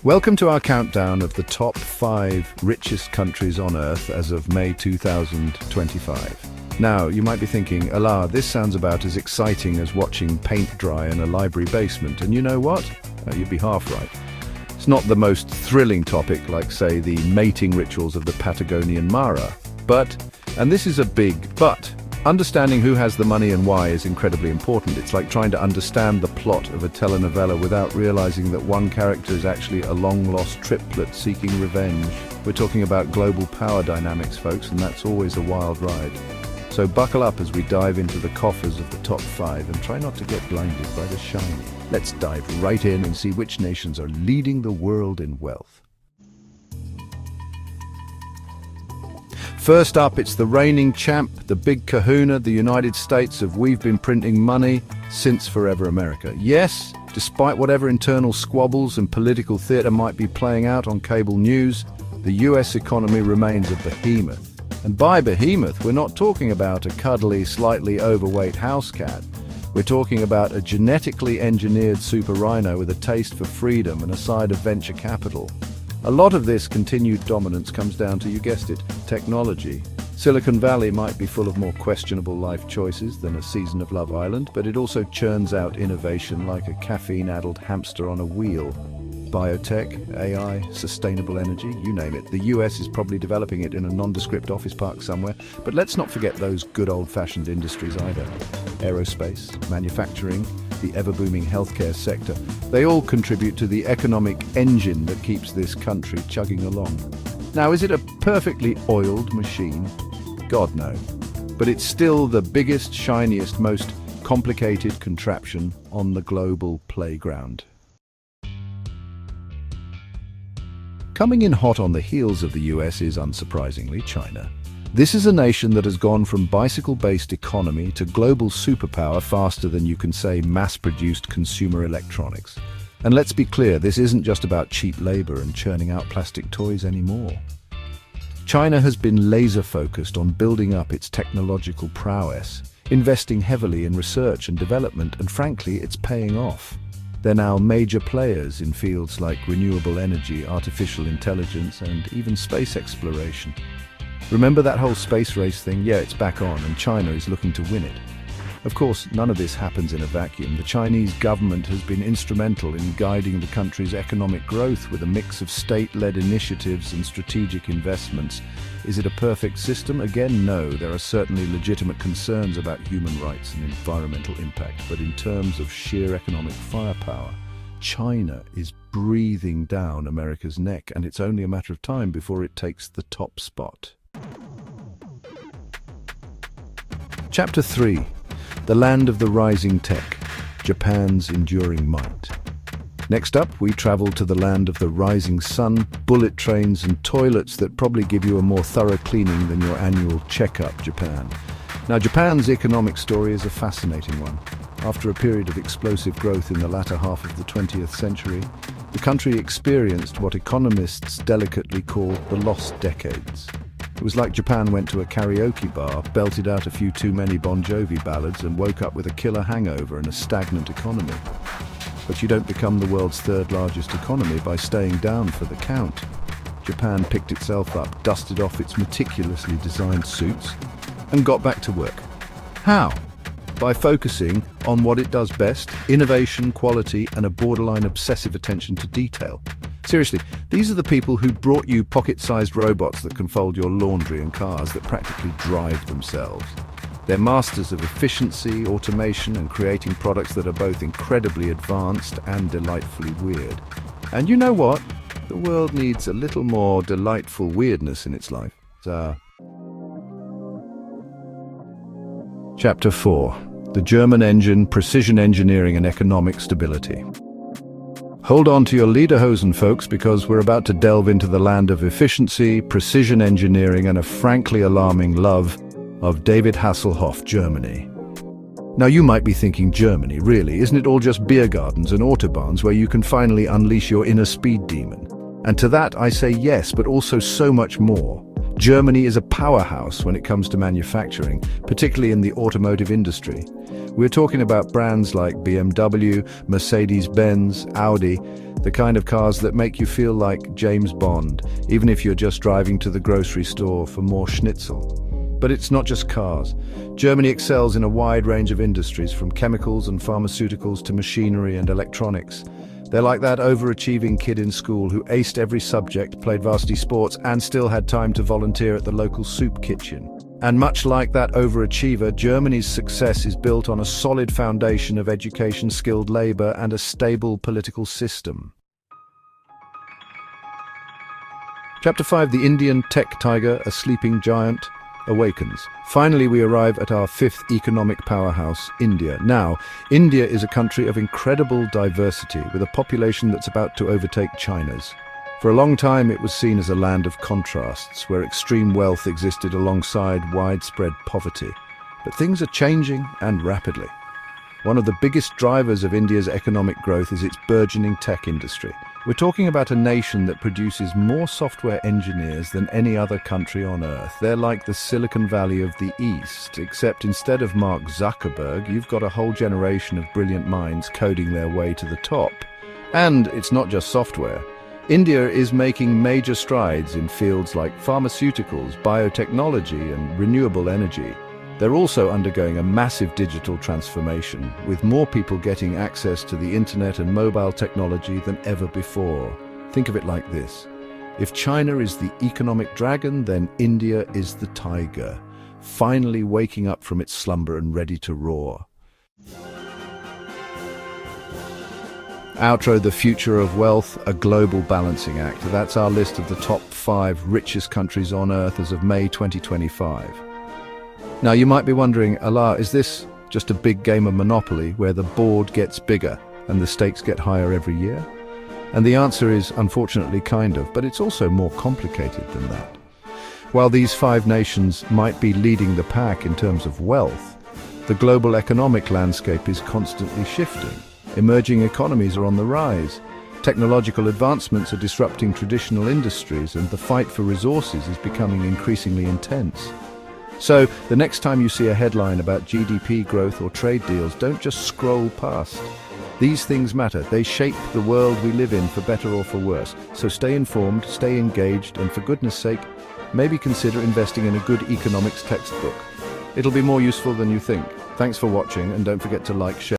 Welcome to our countdown of the top 5 richest countries on Earth as of May 2025. Now, you might be thinking, Allah, this sounds about as exciting as watching paint dry in a library basement. And you know what? You'd be half right. It's not the most thrilling topic like, say, the mating rituals of the Patagonian Mara. But, and this is a big but, understanding who has the money and why is incredibly important. It's like trying to understand the plot of a telenovela without realizing that one character is actually a long-lost triplet seeking revenge. We're talking about global power dynamics, folks, and that's always a wild ride. So buckle up as we dive into the coffers of the top 5 and try not to get blinded by the shiny. Let's dive right in and see which nations are leading the world in wealth. First up, it's the reigning champ, the big kahuna, the United States of we've been printing money since forever America. Yes, despite whatever internal squabbles and political theatre might be playing out on cable news, the US economy remains a behemoth. And by behemoth, we're not talking about a cuddly, slightly overweight house cat. We're talking about a genetically engineered super rhino with a taste for freedom and a side of venture capital. A lot of this continued dominance comes down to, you guessed it, technology. Silicon Valley might be full of more questionable life choices than a season of Love Island, but it also churns out innovation like a caffeine-addled hamster on a wheel. Biotech, AI, sustainable energy, you name it. The US is probably developing it in a nondescript office park somewhere, but let's not forget those good old-fashioned industries either. Aerospace, manufacturing, the ever-booming healthcare sector, they all contribute to the economic engine that keeps this country chugging along. Now, is it a perfectly oiled machine? God, no. But it's still the biggest, shiniest, most complicated contraption on the global playground. Coming in hot on the heels of the US is, unsurprisingly, China. This is a nation that has gone from bicycle-based economy to global superpower faster than you can say mass-produced consumer electronics. And let's be clear, this isn't just about cheap labor and churning out plastic toys anymore. China has been laser-focused on building up its technological prowess, investing heavily in research and development, and frankly, it's paying off. They're now major players in fields like renewable energy, artificial intelligence, and even space exploration. Remember that whole space race thing? Yeah, it's back on, and China is looking to win it. Of course, none of this happens in a vacuum. The Chinese government has been instrumental in guiding the country's economic growth with a mix of state-led initiatives and strategic investments. Is it a perfect system? Again, no. There are certainly legitimate concerns about human rights and environmental impact, but in terms of sheer economic firepower, China is breathing down America's neck, and it's only a matter of time before it takes the top spot. Chapter 3. The land of the rising tech, Japan's enduring might. Next up, we travel to the land of the rising sun, bullet trains and toilets that probably give you a more thorough cleaning than your annual checkup, Japan. Now, Japan's economic story is a fascinating one. After a period of explosive growth in the latter half of the 20th century, the country experienced what economists delicately call the lost decades. It was like Japan went to a karaoke bar, belted out a few too many Bon Jovi ballads, and woke up with a killer hangover and a stagnant economy. But you don't become the world's third largest economy by staying down for the count. Japan picked itself up, dusted off its meticulously designed suits, and got back to work. How? By focusing on what it does best: innovation, quality, and a borderline obsessive attention to detail. Seriously, these are the people who brought you pocket-sized robots that can fold your laundry and cars that practically drive themselves. They're masters of efficiency, automation, and creating products that are both incredibly advanced and delightfully weird. And you know what? The world needs a little more delightful weirdness in its life. Chapter 4. The German engine, precision engineering and economic stability. Hold on to your lederhosen, folks, because we're about to delve into the land of efficiency, precision engineering, and a frankly alarming love of David Hasselhoff, Germany. Now, you might be thinking, Germany, really? Isn't it all just beer gardens and autobahns where you can finally unleash your inner speed demon? And to that, I say yes, but also so much more. Germany is a powerhouse when it comes to manufacturing, particularly in the automotive industry. We're talking about brands like BMW, Mercedes-Benz, Audi, the kind of cars that make you feel like James Bond, even if you're just driving to the grocery store for more schnitzel. But it's not just cars. Germany excels in a wide range of industries, from chemicals and pharmaceuticals to machinery and electronics. They're like that overachieving kid in school who aced every subject, played varsity sports, and still had time to volunteer at the local soup kitchen. And much like that overachiever, Germany's success is built on a solid foundation of education, skilled labor, and a stable political system. Chapter 5: The Indian Tech Tiger, a Sleeping Giant, awakens. Finally, we arrive at our fifth economic powerhouse, India. Now, India is a country of incredible diversity, with a population that's about to overtake China's. For a long time, it was seen as a land of contrasts, where extreme wealth existed alongside widespread poverty. But things are changing, and rapidly. One of the biggest drivers of India's economic growth is its burgeoning tech industry. We're talking about a nation that produces more software engineers than any other country on Earth. They're like the Silicon Valley of the East, except instead of Mark Zuckerberg, you've got a whole generation of brilliant minds coding their way to the top. And it's not just software. India is making major strides in fields like pharmaceuticals, biotechnology, and renewable energy. They're also undergoing a massive digital transformation, with more people getting access to the internet and mobile technology than ever before. Think of it like this. If China is the economic dragon, then India is the tiger, finally waking up from its slumber and ready to roar. Outro: The Future of Wealth, a Global Balancing Act. That's our list of the top 5 richest countries on Earth as of May 2025. Now, you might be wondering, Allah, is this just a big game of Monopoly where the board gets bigger and the stakes get higher every year? And the answer is, unfortunately, kind of, but it's also more complicated than that. While these 5 nations might be leading the pack in terms of wealth, the global economic landscape is constantly shifting. Emerging economies are on the rise. Technological advancements are disrupting traditional industries, and the fight for resources is becoming increasingly intense. So, the next time you see a headline about GDP growth or trade deals, don't just scroll past. These things matter. They shape the world we live in, for better or for worse. So stay informed, stay engaged, and for goodness sake, maybe consider investing in a good economics textbook. It'll be more useful than you think. Thanks for watching, and don't forget to like, share.